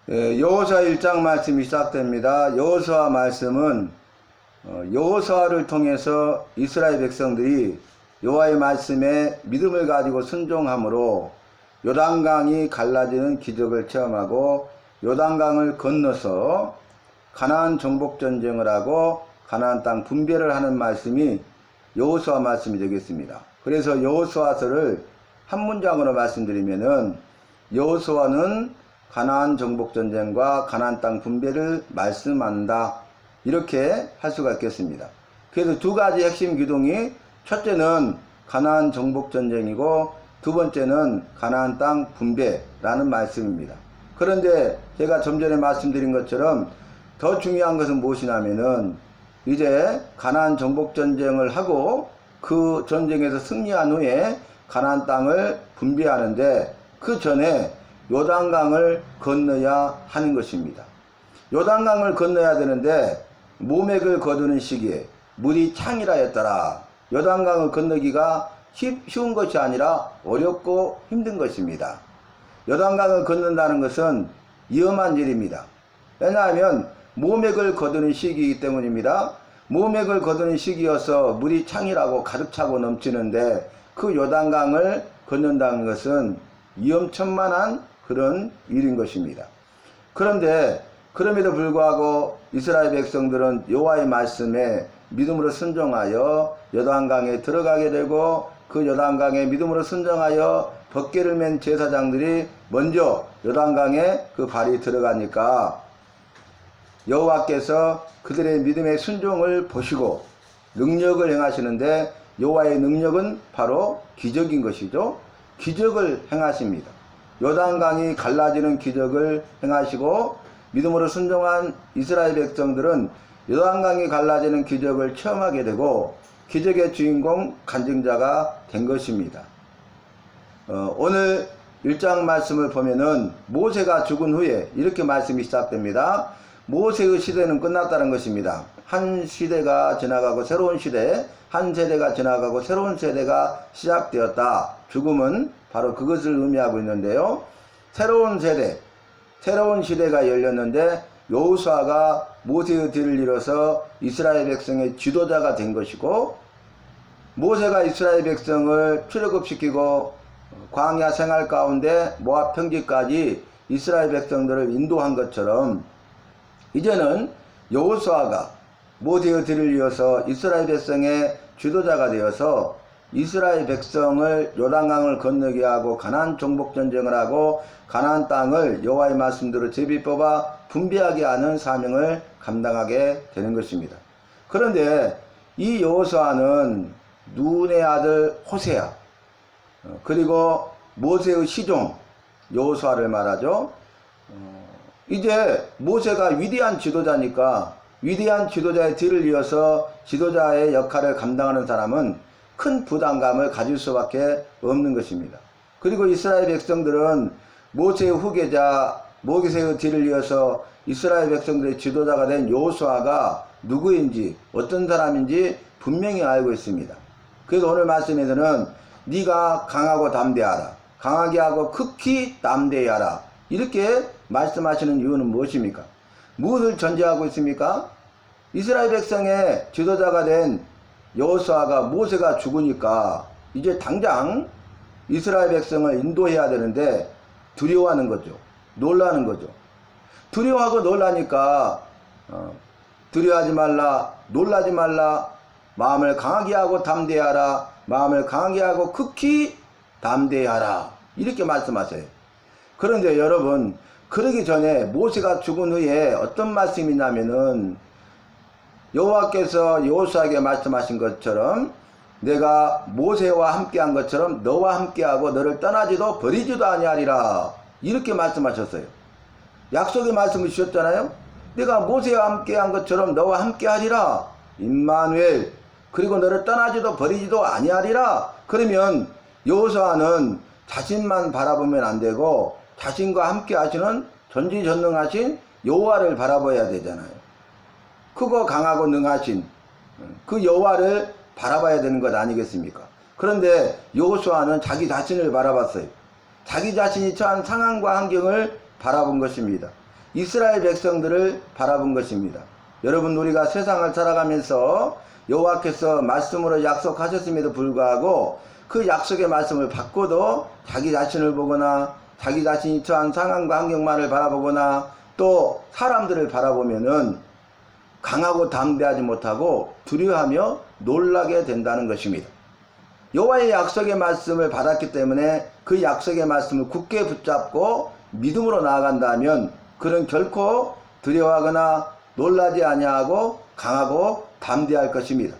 여호수아 1장 말씀이 시작됩니다. 여호수아 말씀은 여호수아를 통해서 이스라엘 백성들이 여호와의 말씀에 믿음을 가지고 순종함으로 요단강이 갈라지는 기적을 체험하고 요단강을 건너서 가나안 정복 전쟁을 하고 가나안 땅 분배를 하는 말씀이 여호수아 말씀이 되겠습니다. 그래서 여호수아서를 한 문장으로 말씀드리면은 여호수아는 가나안 정복 전쟁과 가나안 땅 분배를 말씀한다, 이렇게 할 수가 있겠습니다. 그래서 두 가지 핵심 기둥이, 첫째는 가나안 정복 전쟁이고 두 번째는 가나안 땅 분배라는 말씀입니다. 그런데 제가 좀 전에 말씀드린 것처럼 더 중요한 것은 무엇이냐면은 이제 가나안 정복 전쟁을 하고 그 전쟁에서 승리한 후에 가나안 땅을 분배하는데 그 전에 요단강을 건너야 하는 것입니다. 요단강을 건너야 되는데 모맥을 거두는 시기에 물이 창이라 했더라. 요단강을 건너기가 쉬운 것이 아니라 어렵고 힘든 것입니다. 요단강을 건넌다는 것은 위험한 일입니다. 왜냐하면 모맥을 거두는 시기이기 때문입니다. 모맥을 거두는 시기여서 물이 창이라고 가득 차고 넘치는데 그 요단강을 건넌다는 것은 위험천만한 그런 일인 것입니다. 그런데 그럼에도 불구하고 이스라엘 백성들은 여호와의 말씀에 믿음으로 순종하여 요단강에 들어가게 되고 그 요단강에 믿음으로 순종하여 벗개를 맨 제사장들이 먼저 요단강에 그 발이 들어가니까 여호와께서 그들의 믿음의 순종을 보시고 능력을 행하시는데, 여호와의 능력은 바로 기적인 것이죠. 기적을 행하십니다. 요단강이 갈라지는 기적을 행하시고 믿음으로 순종한 이스라엘 백성들은 요단강이 갈라지는 기적을 체험하게 되고 기적의 주인공 간증자가 된 것입니다. 오늘 1장 말씀을 보면은 모세가 죽은 후에 이렇게 말씀이 시작됩니다. 모세의 시대는 끝났다는 것입니다. 한 시대가 지나가고 새로운 시대, 한 세대가 지나가고 새로운 세대가 시작되었다. 죽음은 바로 그것을 의미하고 있는데요. 새로운 세대, 새로운 시대가 열렸는데 여호수아가 모세의 뒤를 이뤄서 이스라엘 백성의 지도자가 된 것이고, 모세가 이스라엘 백성을 출애굽시키고 광야 생활 가운데 모압 평지까지 이스라엘 백성들을 인도한 것처럼 이제는 여호수아가 모세의 뒤를 이어서 이스라엘 백성의 지도자가 되어서 이스라엘 백성을 요단강을 건너게 하고 가나안 정복 전쟁을 하고 가나안 땅을 여호와의 말씀대로 제비 뽑아 분배하게 하는 사명을 감당하게 되는 것입니다. 그런데 이 여호수아는 눈의 아들 호세아, 그리고 모세의 시종 여호수아를 말하죠. 이제 모세가 위대한 지도자니까 위대한 지도자의 뒤를 이어서 지도자의 역할을 감당하는 사람은 큰 부담감을 가질 수밖에 없는 것입니다. 그리고 이스라엘 백성들은 모세의 후계자 모세의 뒤를 이어서 이스라엘 백성들의 지도자가 된 여호수아가 누구인지 어떤 사람인지 분명히 알고 있습니다. 그래서 오늘 말씀에서는 네가 강하고 담대하라, 강하게 하고 극히 담대히 하라, 이렇게 말씀하시는 이유는 무엇입니까? 무엇을 전제하고 있습니까? 이스라엘 백성의 지도자가 된 여호수아가 모세가 죽으니까 이제 당장 이스라엘 백성을 인도해야 되는데 두려워하는 거죠. 놀라는 거죠. 두려워하고 놀라니까 두려워하지 말라, 놀라지 말라, 마음을 강하게 하고 담대히 하라, 마음을 강하게 하고 극히 담대히 하라, 이렇게 말씀하세요. 그런데 여러분, 그러기 전에 모세가 죽은 후에 어떤 말씀이 있냐면은 여호와께서 여호수아에게 말씀하신 것처럼 내가 모세와 함께한 것처럼 너와 함께하고 너를 떠나지도 버리지도 아니하리라, 이렇게 말씀하셨어요. 약속의 말씀을 주셨잖아요. 내가 모세와 함께한 것처럼 너와 함께하리라, 임마누엘, 그리고 너를 떠나지도 버리지도 아니하리라. 그러면 여호수아는 자신만 바라보면 안 되고 자신과 함께 하시는 전지전능하신 여호와를 바라봐야 되잖아요. 크고 강하고 능하신 그 여호와를 바라봐야 되는 것 아니겠습니까? 그런데 여호수아는 자기 자신을 바라봤어요. 자기 자신이 처한 상황과 환경을 바라본 것입니다. 이스라엘 백성들을 바라본 것입니다. 여러분, 우리가 세상을 살아가면서 여호와께서 말씀으로 약속하셨음에도 불구하고 그 약속의 말씀을 받고도 자기 자신을 보거나 자기 자신이 처한 상황과 환경만을 바라보거나 또 사람들을 바라보면은 강하고 담대하지 못하고 두려워하며 놀라게 된다는 것입니다. 여호와의 약속의 말씀을 받았기 때문에 그 약속의 말씀을 굳게 붙잡고 믿음으로 나아간다면 그는 결코 두려워하거나 놀라지 아니하고 강하고 담대할 것입니다.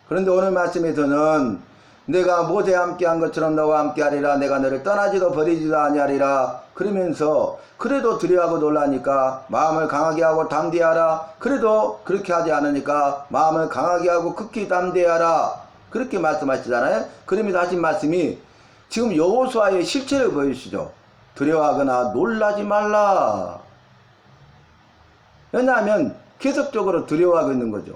그런데 오늘 말씀에서는 내가 모세와 함께한 것처럼 너와 함께하리라, 내가 너를 떠나지도 버리지도 아니하리라 그러면서 그래도 두려워하고 놀라니까 마음을 강하게 하고 담대하라, 그래도 그렇게 하지 않으니까 마음을 강하게 하고 극히 담대하라 그렇게 말씀하시잖아요. 그러면서 하신 말씀이 지금 여호수아의 실체를 보여주시죠. 두려워하거나 놀라지 말라. 왜냐하면 계속적으로 두려워하고 있는 거죠.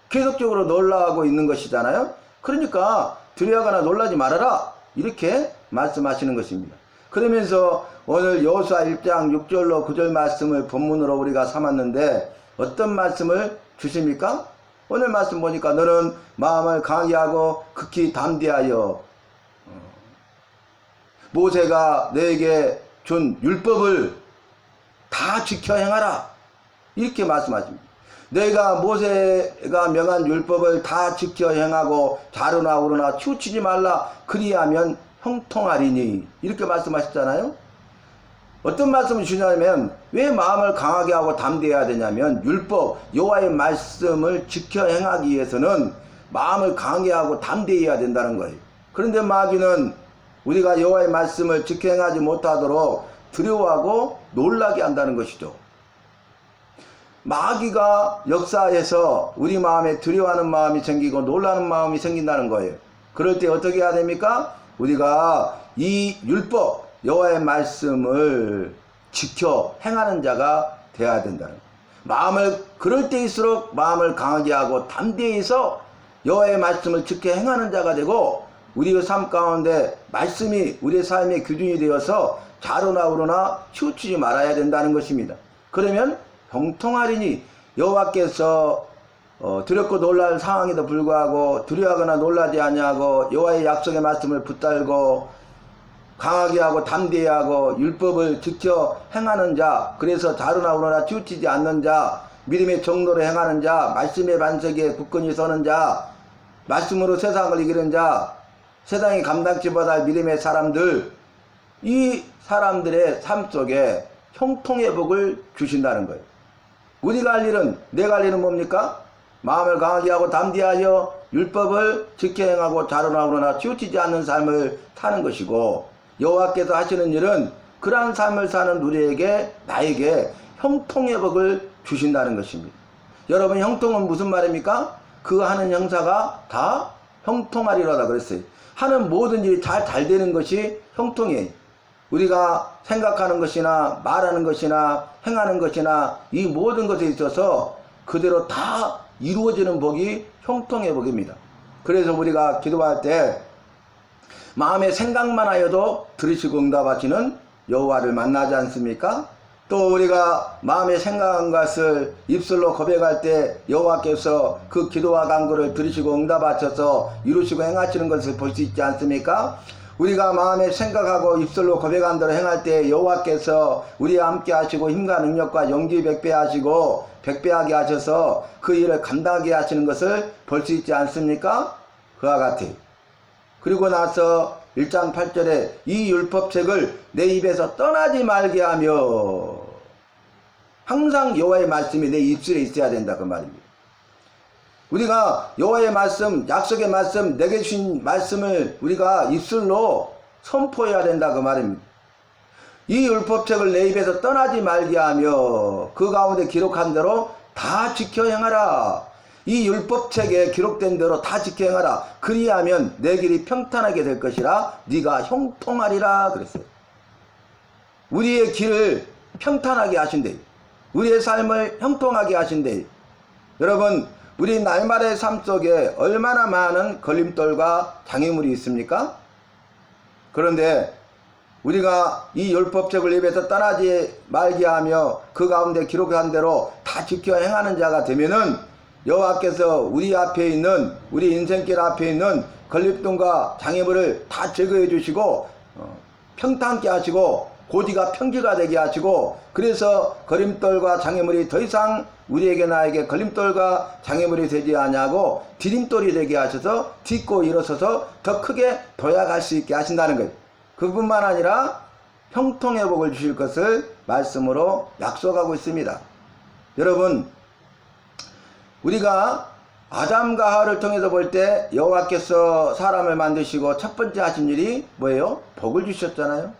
계속적으로 놀라고 있는 것이잖아요. 그러니까 두려워하거나 놀라지 말아라 이렇게 말씀하시는 것입니다. 그러면서 오늘 여호수아 1장 6절로 9절 말씀을 본문으로 우리가 삼았는데 어떤 말씀을 주십니까? 오늘 말씀 보니까 너는 마음을 강하게 하고 극히 담대하여 모세가 너에게 준 율법을 다 지켜 행하라 이렇게 말씀하십니다. 너희가 모세가 명한 율법을 다 지켜 행하고 좌로나 우로나 치우치지 말라 그리하면 형통하리니 이렇게 말씀하셨잖아요. 어떤 말씀을 주냐면 왜 마음을 강하게 하고 담대해야 되냐면 율법 여호와의 말씀을 지켜 행하기 위해서는 마음을 강하게 하고 담대해야 된다는 거예요. 그런데 마귀는 우리가 여호와의 말씀을 지켜 행하지 못하도록 두려워하고 놀라게 한다는 것이죠. 마귀가 역사에서 우리 마음에 두려워하는 마음이 생기고 놀라는 마음이 생긴다는 거예요. 그럴 때 어떻게 해야 됩니까? 우리가 이 율법 여호와의 말씀을 지켜 행하는 자가 되어야 된다는 거예요. 마음을 그럴 때일수록 마음을 강하게 하고 담대해서 여호와의 말씀을 지켜 행하는 자가 되고 우리의 삶 가운데 말씀이 우리의 삶의 기준이 되어서 좌로나 우로나 치우치지 말아야 된다는 것입니다. 그러면 형통하리니 여호와께서 두렵고 놀랄 상황에도 불구하고 두려워하거나 놀라지 아니하고 여호와의 약속의 말씀을 붙들고 강하게 하고 담대하고 율법을 지켜 행하는 자, 그래서 좌로나 우로나 치우치지 않는 자, 믿음의 정도로 행하는 자, 말씀의 반석에 굳건히 서는 자, 말씀으로 세상을 이기는 자, 세상이 감당치 못할 믿음의 사람들, 이 사람들의 삶 속에 형통의 복을 주신다는 거예요. 우리가 할 일은, 내가 할 일은 뭡니까? 마음을 강하게 하고 담대하여 율법을 지켜 행하고 좌로나 우로나 치우치지 않는 삶을 사는 것이고, 여호와께서 하시는 일은 그러한 삶을 사는 우리에게, 나에게 형통의 복을 주신다는 것입니다. 여러분, 형통은 무슨 말입니까? 그 하는 형사가 다 형통하리로다 그랬어요. 하는 모든 일이 잘 되는 것이 형통이에요. 우리가 생각하는 것이나 말하는 것이나 행하는 것이나 이 모든 것에 있어서 그대로 다 이루어지는 복이 형통의 복입니다. 그래서 우리가 기도할 때 마음의 생각만 하여도 들으시고 응답하시는 여호와를 만나지 않습니까? 또 우리가 마음에 생각한 것을 입술로 고백할 때 여호와께서 그 기도와 간구를 들으시고 응답하셔서 이루시고 행하시는 것을 볼 수 있지 않습니까? 우리가 마음에 생각하고 입술로 고백한 대로 행할 때 여호와께서 우리와 함께 하시고 힘과 능력과 용기 백배하시고 백배하게 하셔서 그 일을 감당하게 하시는 것을 볼 수 있지 않습니까? 그와 같이. 그리고 나서 1장 8절에 이 율법책을 내 입에서 떠나지 말게 하며, 항상 여호와의 말씀이 내 입술에 있어야 된다 그 말입니다. 우리가 여호와의 말씀, 약속의 말씀, 내게 주신 말씀을 우리가 입술로 선포해야 된다 그 말입니다. 이 율법책을 내 입에서 떠나지 말게 하며 그 가운데 기록한 대로 다 지켜 행하라. 이 율법책에 기록된 대로 다 지켜 행하라. 그리하면 내 길이 평탄하게 될 것이라 네가 형통하리라 그랬어요. 우리의 길을 평탄하게 하신대. 우리의 삶을 형통하게 하신대. 여러분, 우리 날마다의 삶 속에 얼마나 많은 걸림돌과 장애물이 있습니까? 그런데 우리가 이 율법책을 입에서 떠나지 말게 하며 그 가운데 기록한 대로 다 지켜 행하는 자가 되면은 여호와께서 우리 앞에 있는, 우리 인생길 앞에 있는 걸림돌과 장애물을 다 제거해 주시고 평탄케 하시고 고지가 평지가 되게 하시고, 그래서 걸림돌과 장애물이 더 이상 우리에게 나에게 걸림돌과 장애물이 되지 아니하고 디딤돌이 되게 하셔서 딛고 일어서서 더 크게 도약할 수 있게 하신다는 거예요. 그뿐만 아니라 형통의 복을 주실 것을 말씀으로 약속하고 있습니다. 여러분, 우리가 아담과 하와를 통해서 볼 때 여호와께서 사람을 만드시고 첫 번째 하신 일이 뭐예요? 복을 주셨잖아요.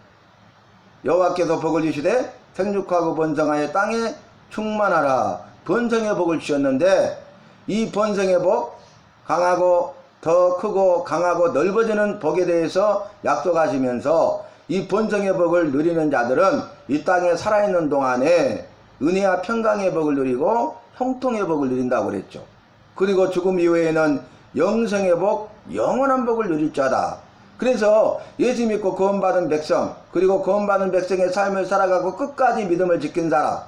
여호와께서 복을 주시되 생육하고 번성하여 땅에 충만하라, 번성의 복을 주셨는데, 이 번성의 복, 강하고 더 크고 강하고 넓어지는 복에 대해서 약속하시면서 이 번성의 복을 누리는 자들은 이 땅에 살아있는 동안에 은혜와 평강의 복을 누리고 형통의 복을 누린다고 그랬죠. 그리고 죽음 이후에는 영생의 복, 영원한 복을 누릴 자다. 그래서 예수 믿고 구원받은 백성, 그리고 구원받은 백성의 삶을 살아가고 끝까지 믿음을 지킨 사람,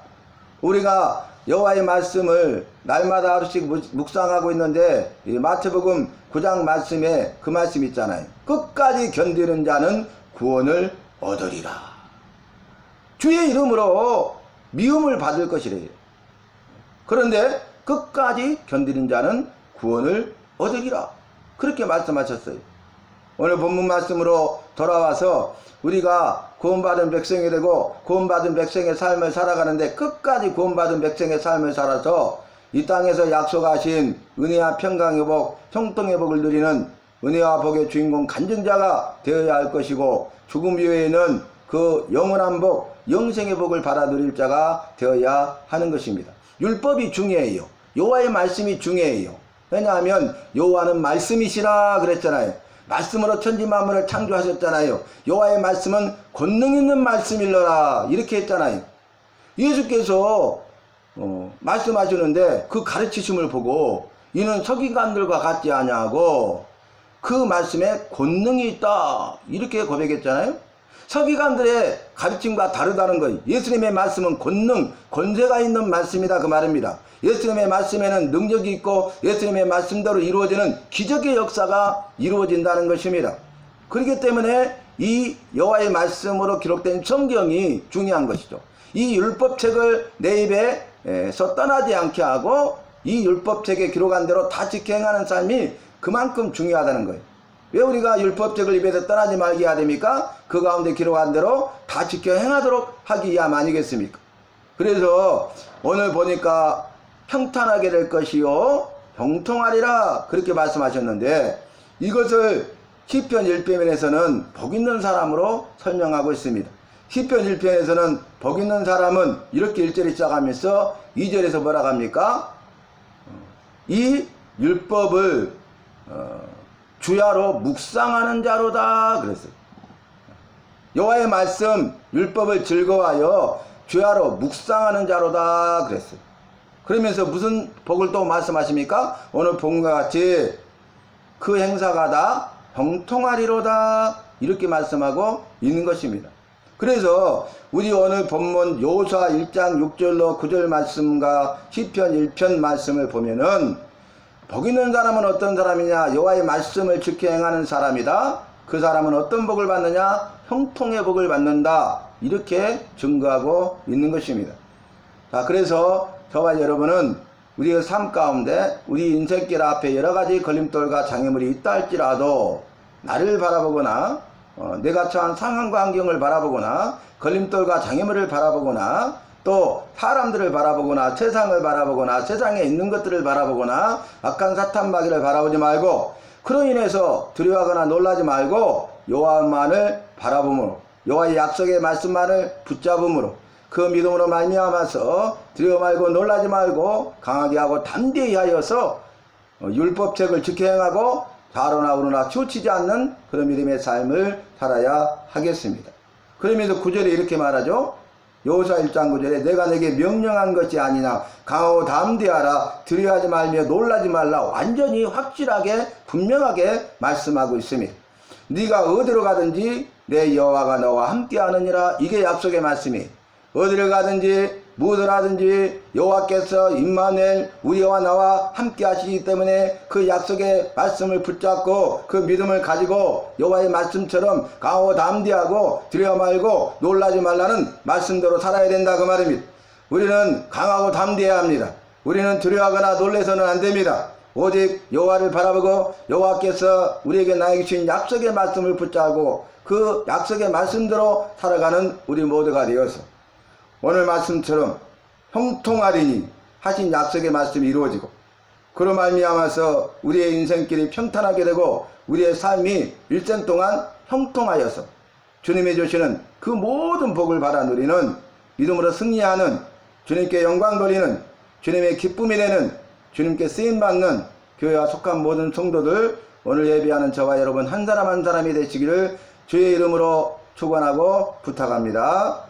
우리가 여호와의 말씀을 날마다 하루씩 묵상하고 있는데, 이 마태복음 9장 말씀에 그 말씀 있잖아요. 끝까지 견디는 자는 구원을 얻으리라. 주의 이름으로 미움을 받을 것이래요. 그런데 끝까지 견디는 자는 구원을 얻으리라, 그렇게 말씀하셨어요. 오늘 본문 말씀으로 돌아와서 우리가 구원받은 백성이 되고 구원받은 백성의 삶을 살아가는데, 끝까지 구원받은 백성의 삶을 살아서 이 땅에서 약속하신 은혜와 평강의 복, 형통의 복을 누리는 은혜와 복의 주인공 간증자가 되어야 할 것이고, 죽음 이후에는 그 영원한 복, 영생의 복을 받아 누릴 자가 되어야 하는 것입니다. 율법이 중요해요. 여호와의 말씀이 중요해요. 왜냐하면 여호와는 말씀이시라 그랬잖아요. 말씀으로 천지 만물을 창조하셨잖아요. 여호와의 말씀은 권능 있는 말씀일러라, 이렇게 했잖아요. 예수께서 말씀하시는데 그 가르치심을 보고 이는 서기관들과 같지 아니하고 그 말씀에 권능이 있다, 이렇게 고백했잖아요. 서기관들의 가르침과 다르다는 거예요. 예수님의 말씀은 권능, 권세가 있는 말씀이다, 그 말입니다. 예수님의 말씀에는 능력이 있고 예수님의 말씀대로 이루어지는 기적의 역사가 이루어진다는 것입니다. 그렇기 때문에 이 여호와의 말씀으로 기록된 성경이 중요한 것이죠. 이 율법책을 내 입에서 떠나지 않게 하고 이 율법책에 기록한 대로 다 지켜 행하는 삶이 그만큼 중요하다는 거예요. 왜 우리가 율법책을 입에서 떠나지 말게 해야 됩니까? 그 가운데 기록한 대로 다 지켜 행하도록 하기 위함 아니겠습니까? 그래서 오늘 보니까 평탄하게 될 것이요 형통하리라, 그렇게 말씀하셨는데, 이것을 시편 1편에서는 복 있는 사람으로 설명하고 있습니다. 시편 1편에서는 복 있는 사람은 이렇게 1절에 시작하면서 2절에서 뭐라고 합니까? 이 율법을 주야로 묵상하는 자로다 그랬어요. 여호와의 말씀 율법을 즐거워하여 주야로 묵상하는 자로다 그랬어요. 그러면서 무슨 복을 또 말씀하십니까? 오늘 본과 같이 그 행사가 다 형통하리로다, 이렇게 말씀하고 있는 것입니다. 그래서 우리 오늘 본문 여호수아 1장 6절로 9절 말씀과 시편 1편 말씀을 보면은 복 있는 사람은 어떤 사람이냐? 여호와의 말씀을 지켜 행하는 사람이다. 그 사람은 어떤 복을 받느냐? 형통의 복을 받는다, 이렇게 증거하고 있는 것입니다. 자, 그래서 저와 여러분은 우리의 삶 가운데 우리 인생길 앞에 여러 가지 걸림돌과 장애물이 있다 할지라도 나를 바라보거나 내가 처한 상황과 환경을 바라보거나 걸림돌과 장애물을 바라보거나 또 사람들을 바라보거나 세상을 바라보거나 세상에 있는 것들을 바라보거나 악한 사탄 마귀를 바라보지 말고, 그로 인해서 두려워하거나 놀라지 말고 여호와만을 바라봄으로, 여호와의 약속의 말씀만을 붙잡음으로, 그 믿음으로 말미암아서 두려워 말고 놀라지 말고 강하게 하고 담대히 하여서 율법책을 지켜 행하고 좌로나 우로나 치우치지 않는 그런 믿음의 삶을 살아야 하겠습니다. 그러면서 9절에 이렇게 말하죠. 여호수아 1장 9절에 내가 내게 명령한 것이 아니냐, 강하고 담대하라, 두려워하지 말며 놀라지 말라, 완전히 확실하게 분명하게 말씀하고 있습니다. 네가 어디로 가든지 내 여호와가 너와 함께하느니라. 이게 약속의 말씀이. 어디를 가든지 무엇을 하든지 여호와께서 임마누엘 우리와 나와 함께 하시기 때문에 그 약속의 말씀을 붙잡고 그 믿음을 가지고 여호와의 말씀처럼 강하고 담대하고 두려워 말고 놀라지 말라는 말씀대로 살아야 된다 그 말입니다. 우리는 강하고 담대해야 합니다. 우리는 두려워하거나 놀래서는 안 됩니다. 오직 여호와를 바라보고 여호와께서 우리에게 나에게 주신 약속의 말씀을 붙잡고 그 약속의 말씀대로 살아가는 우리 모두가 되어서 오늘 말씀처럼 형통하리니 하신 약속의 말씀이 이루어지고 그로 말미암아서 우리의 인생길이 평탄하게 되고 우리의 삶이 일생 동안 형통하여서 주님이 주시는 그 모든 복을 받아 누리는 믿음으로 승리하는 주님께 영광 돌리는 주님의 기쁨이 되는 주님께 쓰임받는 교회와 속한 모든 성도들 오늘 예배하는 저와 여러분 한 사람 한 사람이 되시기를 주의 이름으로 축원하고 부탁합니다.